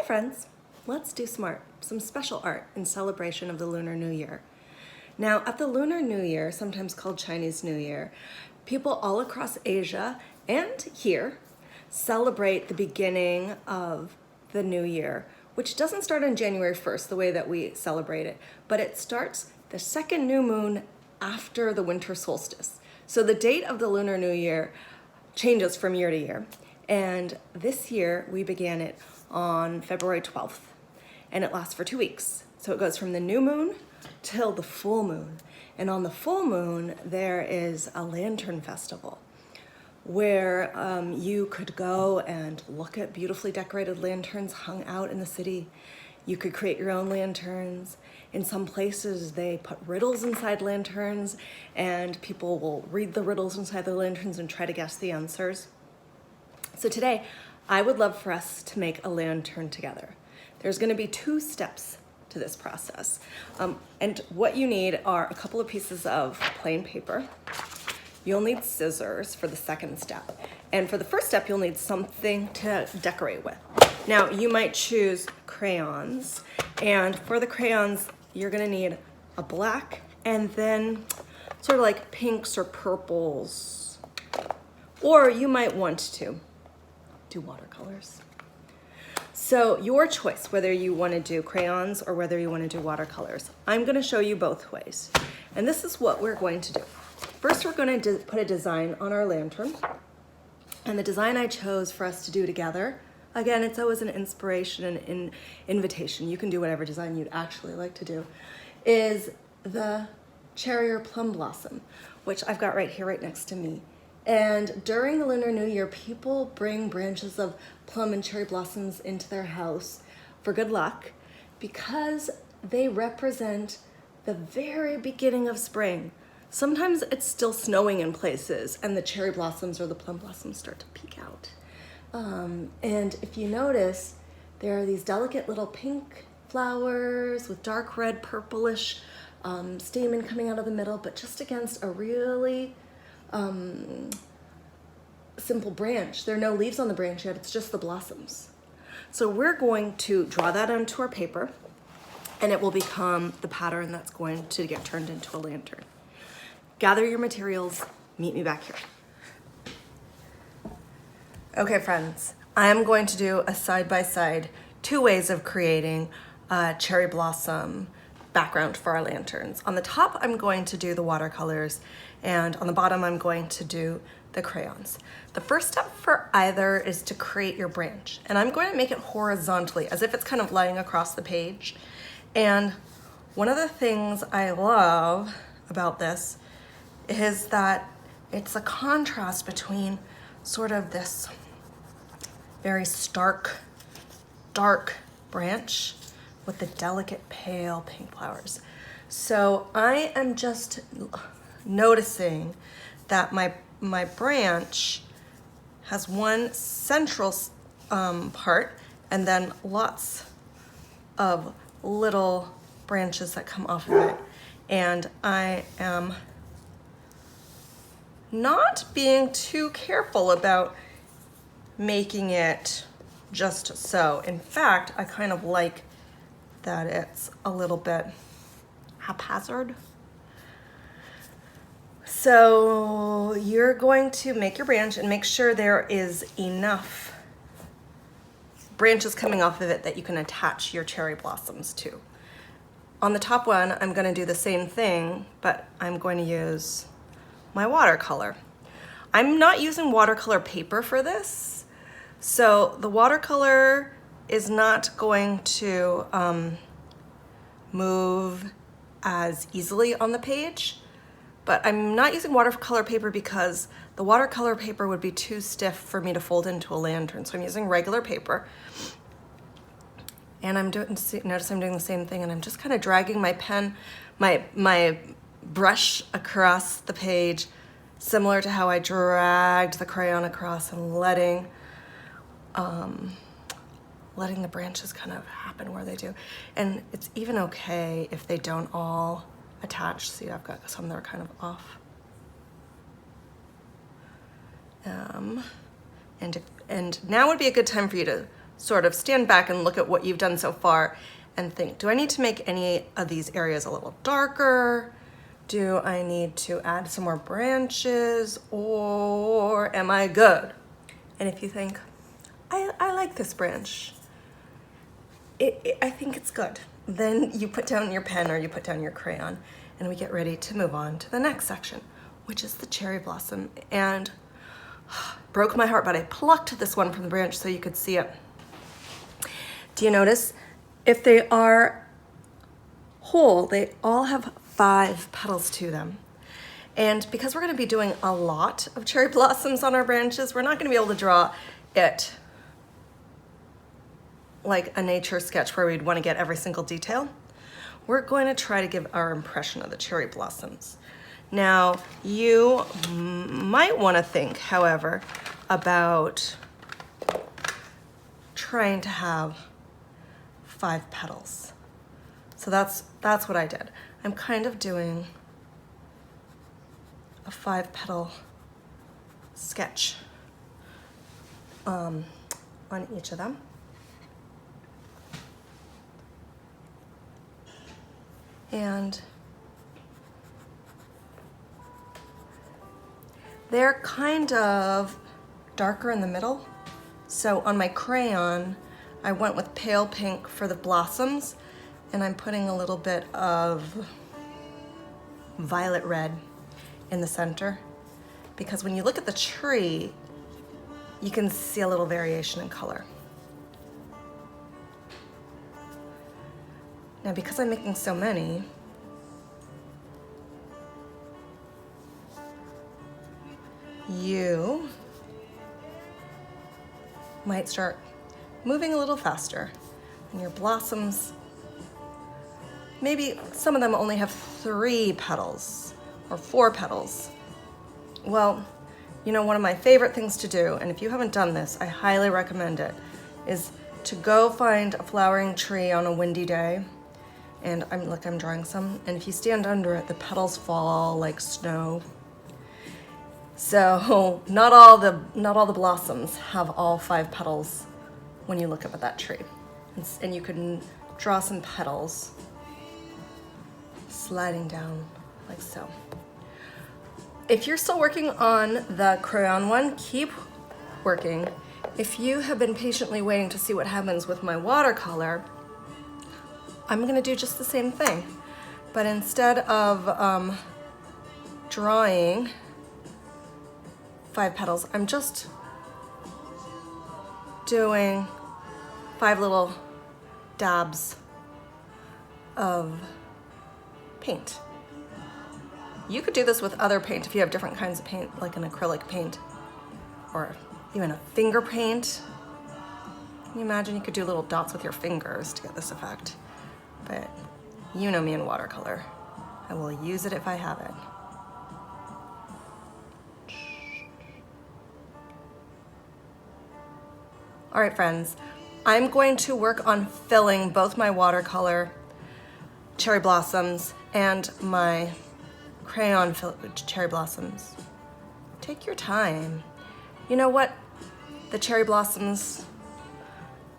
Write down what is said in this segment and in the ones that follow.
friends, let's do some special art in celebration of the Lunar New Year. Now, at the Lunar New Year, sometimes called Chinese New Year, people all across Asia and here celebrate the beginning of the new year, which doesn't start on January 1st, the way that we celebrate it, but it starts the second new moon after the winter solstice. So the date of the Lunar New Year changes from year to year. And this year we began it on February 12th, and it lasts for 2 weeks. So it goes from the new moon till the full moon. And on the full moon, there is a lantern festival where you could go and look at beautifully decorated lanterns hung out in the city. You could create your own lanterns. In some places, they put riddles inside lanterns, and people will read the riddles inside the lanterns and try to guess the answers. So today, I would love for us to make a lantern together. There's gonna be 2 steps to this process. And what you need are a couple of pieces of plain paper. You'll need scissors for the second step. And for the first step, you'll need something to decorate with. Now, you might choose crayons. And for the crayons, you're gonna need a black and then sort of like pinks or purples. Or you might want to do watercolors. So your choice, whether you want to do crayons or whether you want to do watercolors. I'm going to show you both ways. And this is what we're going to do. First, we're going to put a design on our lantern. And the design I chose for us to do together, again, it's always an inspiration and an invitation. You can do whatever design you'd actually like to do, is the cherry or plum blossom, which I've got right here, right next to me. And during the Lunar New Year, people bring branches of plum and cherry blossoms into their house for good luck because they represent the very beginning of spring. Sometimes it's still snowing in places and the cherry blossoms or the plum blossoms start to peek out. And if you notice, there are these delicate little pink flowers with dark red, purplish stamen coming out of the middle, but just against a really simple branch. There are no leaves on the branch yet, it's just the blossoms. So we're going to draw that onto our paper, and it will become the pattern that's going to get turned into a lantern. Gather your materials, meet me back here. Okay, friends, I am going to do a side-by-side 2 ways of creating a cherry blossom background for our lanterns. On the top, I'm going to do the watercolors, and on the bottom, I'm going to do the crayons. The first step for either is to create your branch, and I'm going to make it horizontally, as if it's kind of lying across the page. And one of the things I love about this is that it's a contrast between sort of this very stark, dark branch with the delicate pale pink flowers. So I am just noticing that my branch has one central part and then lots of little branches that come off of it. And I am not being too careful about making it just so. In fact, I kind of like that it's a little bit haphazard. So you're going to make your branch and make sure there is enough branches coming off of it that you can attach your cherry blossoms to. On the top one, I'm going to do the same thing, but I'm going to use my watercolor. I'm not using watercolor paper for this, so the watercolor is not going to move as easily on the page. But I'm not using watercolor paper because the watercolor paper would be too stiff for me to fold into a lantern. So I'm using regular paper. And notice I'm doing the same thing, and I'm just kind of dragging my pen, my brush across the page, similar to how I dragged the crayon across, and letting the branches kind of happen where they do. And it's even okay if they don't all attached. See, I've got some that are kind of off. And now would be a good time for you to sort of stand back and look at what you've done so far and think, do I need to make any of these areas a little darker? Do I need to add some more branches, or am I good? And if you think, I like this branch, I think it's good, then you put down your pen or you put down your crayon, and we get ready to move on to the next section, which is the cherry blossom. And broke my heart, but I plucked this one from the branch so you could see it. Do you notice? If they are whole, they all have 5 petals to them. And because we're going to be doing a lot of cherry blossoms on our branches, we're not going to be able to draw it like a nature sketch where we'd want to get every single detail. We're going to try to give our impression of the cherry blossoms. Now, you might want to think, however, about trying to have 5 petals. So that's what I did. I'm kind of doing a 5-petal sketch on each of them. And they're kind of darker in the middle. So on my crayon, I went with pale pink for the blossoms, and I'm putting a little bit of violet red in the center, because when you look at the tree, you can see a little variation in color. Now, because I'm making so many, you might start moving a little faster, and your blossoms, maybe some of them only have 3 petals or 4 petals. Well, you know, one of my favorite things to do, and if you haven't done this, I highly recommend it, is to go find a flowering tree on a windy day. And I'm drawing some, and if you stand under it, the petals fall like snow. So not all the blossoms have all 5 petals when you look up at that tree. And you can draw some petals sliding down like so. If you're still working on the crayon one, keep working. If you have been patiently waiting to see what happens with my watercolor, I'm gonna do just the same thing. But instead of drawing 5 petals, I'm just doing 5 little dabs of paint. You could do this with other paint if you have different kinds of paint, like an acrylic paint or even a finger paint. Can you imagine you could do little dots with your fingers to get this effect? But you know me in watercolor. I will use it if I have it. All right, friends, I'm going to work on filling both my watercolor cherry blossoms and my crayon cherry blossoms. Take your time. You know what the cherry blossoms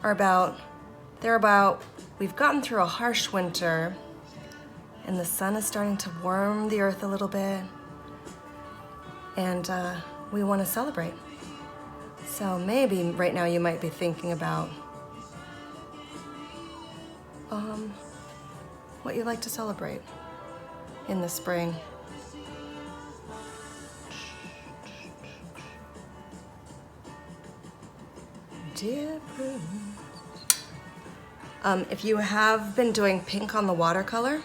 are about? They're about, we've gotten through a harsh winter and the sun is starting to warm the earth a little bit, and we want to celebrate. So maybe right now you might be thinking about what you like to celebrate in the spring. Dear Prudence. If you have been doing pink on the watercolor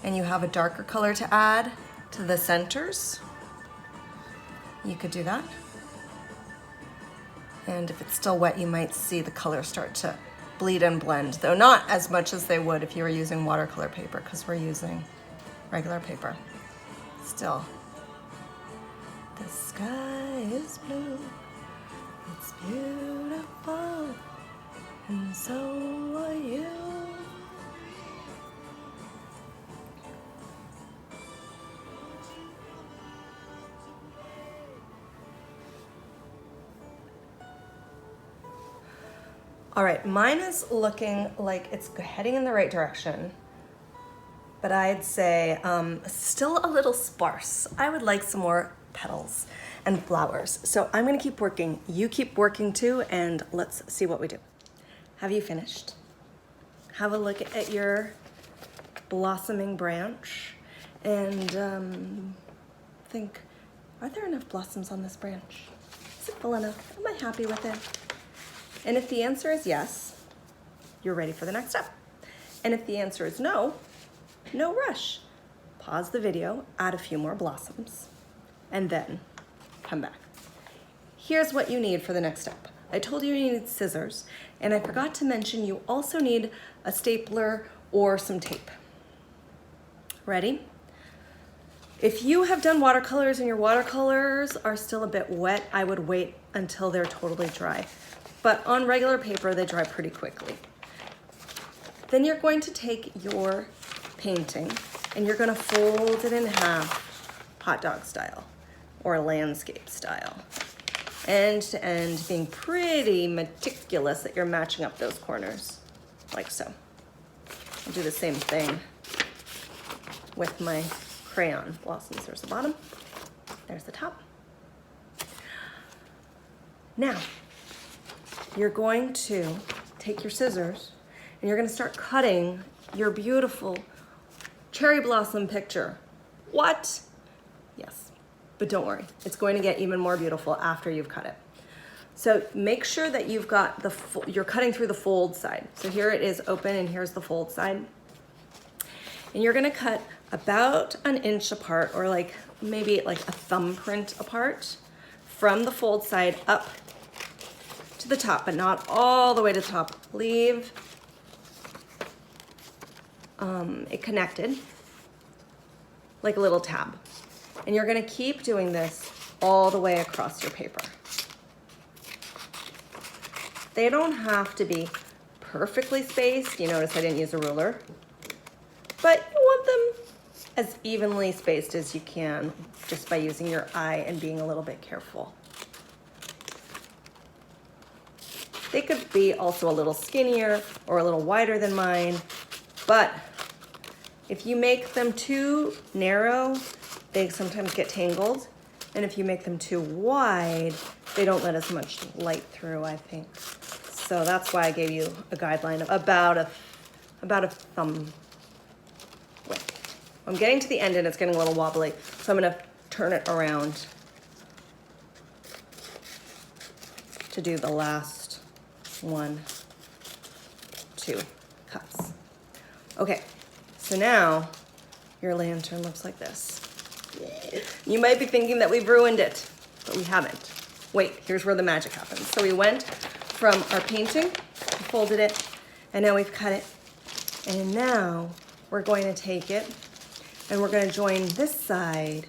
and you have a darker color to add to the centers, you could do that. And if it's still wet, you might see the colors start to bleed and blend, though not as much as they would if you were using watercolor paper, because we're using regular paper. Still, the sky is blue, it's beautiful, and so are you. All right, mine is looking like it's heading in the right direction, but I'd say still a little sparse. I would like some more petals and flowers. So I'm gonna keep working. You keep working too, and let's see what we do. Have you finished? Have a look at your blossoming branch and think, are there enough blossoms on this branch? Is it full enough? Am I happy with it? And if the answer is yes, you're ready for the next step. And if the answer is no, no rush. Pause the video, add a few more blossoms, and then come back. Here's what you need for the next step. I told you you need scissors, and I forgot to mention you also need a stapler or some tape. Ready? If you have done watercolors and your watercolors are still a bit wet, I would wait until they're totally dry. But on regular paper, they dry pretty quickly. Then you're going to take your painting and you're gonna fold it in half, hot dog style or landscape style. End to end, being pretty meticulous that you're matching up those corners, like so. I'll do the same thing with my crayon blossoms. There's the bottom, there's the top. Now, you're going to take your scissors and you're gonna start cutting your beautiful cherry blossom picture. What? Yes, but don't worry. It's going to get even more beautiful after you've cut it. So make sure that you've got you're cutting through the fold side. So here it is open and here's the fold side. And you're gonna cut about an inch apart, or like maybe like a thumbprint apart from the fold side up to the top, but not all the way to the top. Leave it connected like a little tab. And you're gonna keep doing this all the way across your paper. They don't have to be perfectly spaced. You notice I didn't use a ruler, but you want them as evenly spaced as you can just by using your eye and being a little bit careful. They could be also a little skinnier or a little wider than mine, but if you make them too narrow, they sometimes get tangled. And if you make them too wide, they don't let as much light through, I think. So that's why I gave you a guideline of about a thumb width. I'm getting to the end and it's getting a little wobbly, so I'm gonna turn it around to do the last 1, 2 cups. Okay, so now your lantern looks like this. You might be thinking that we've ruined it, but we haven't. Wait, here's where the magic happens. So we went from our painting, we folded it, and now we've cut it. And now we're going to take it and we're going to join this side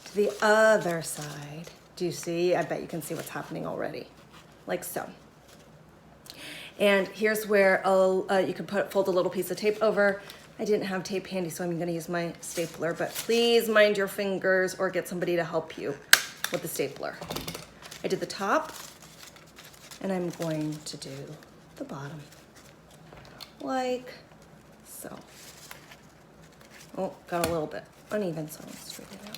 to the other side. Do you see? I bet you can see what's happening already, like so. And here's where you can fold a little piece of tape over. I didn't have tape handy, so I'm gonna use my stapler, but please mind your fingers or get somebody to help you with the stapler. I did the top, and I'm going to do the bottom, like so. Oh, got a little bit uneven, so I'll straighten it out.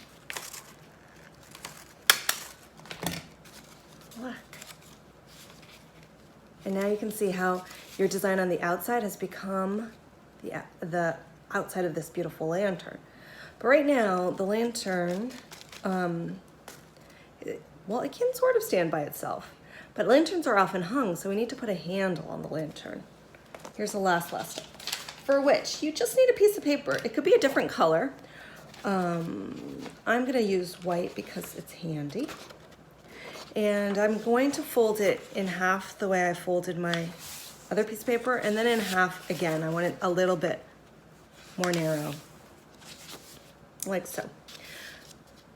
Look. And now you can see how your design on the outside has become the outside of this beautiful lantern. But right now, the lantern, well, it can sort of stand by itself, but lanterns are often hung, so we need to put a handle on the lantern. Here's the last step, for which you just need a piece of paper. It could be a different color. I'm gonna use white because it's handy. And I'm going to fold it in half the way I folded my other piece of paper, and then in half again. I want it a little bit more narrow, like so.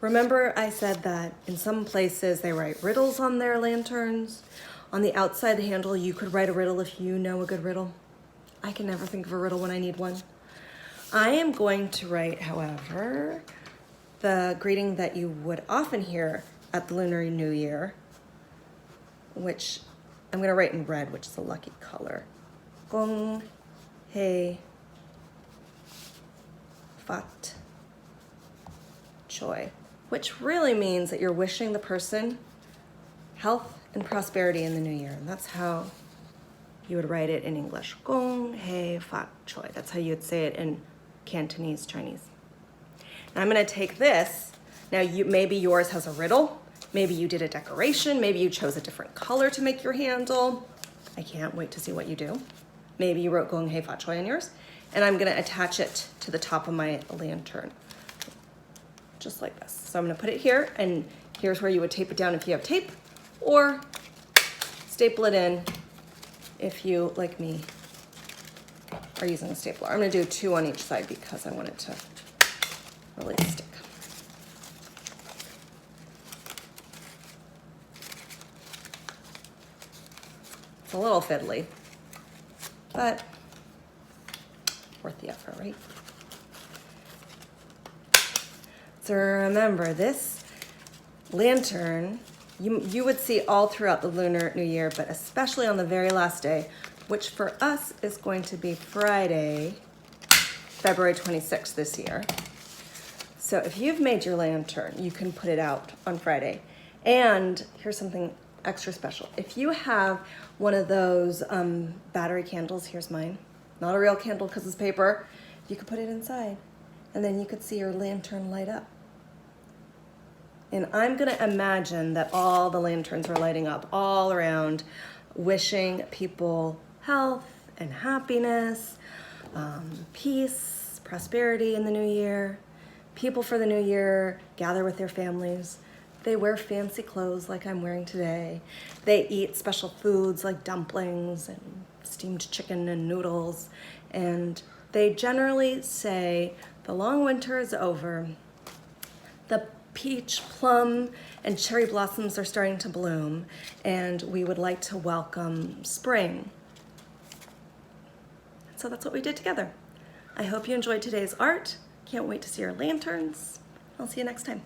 Remember I said that in some places they write riddles on their lanterns. On the outside handle, you could write a riddle if you know a good riddle. I can never think of a riddle when I need one. I am going to write, however, the greeting that you would often hear at the Lunar New Year, which I'm gonna write in red, which is a lucky color. Gong hei fat choi, which really means that you're wishing the person health and prosperity in the new year. And that's how you would write it in English. Gong hei fat choi. That's how you would say it in Cantonese Chinese. And I'm gonna take this. Now maybe yours has a riddle. Maybe you did a decoration. Maybe you chose a different color to make your handle. I can't wait to see what you do. Maybe you wrote Gong hei fat choi on yours. And I'm gonna attach it to the top of my lantern, just like this. So I'm gonna put it here, and here's where you would tape it down if you have tape, or staple it in if you, like me, are using a stapler. I'm gonna do 2 on each side because I want it to really stick. It's a little fiddly, but worth the effort, right? So remember, this lantern, you would see all throughout the Lunar New Year, but especially on the very last day, which for us is going to be Friday, February 26th this year. So if you've made your lantern, you can put it out on Friday. And here's something extra special. If you have one of those battery candles, here's mine, not a real candle because it's paper, you could put it inside and then you could see your lantern light up. And I'm gonna imagine that all the lanterns are lighting up all around, wishing people health and happiness, peace, prosperity in the new year. People for the new year gather with their families. They wear fancy clothes like I'm wearing today. They eat special foods like dumplings and steamed chicken and noodles. And they generally say, the long winter is over. The peach, plum, and cherry blossoms are starting to bloom, and we would like to welcome spring. So that's what we did together. I hope you enjoyed today's art. Can't wait to see your lanterns. I'll see you next time.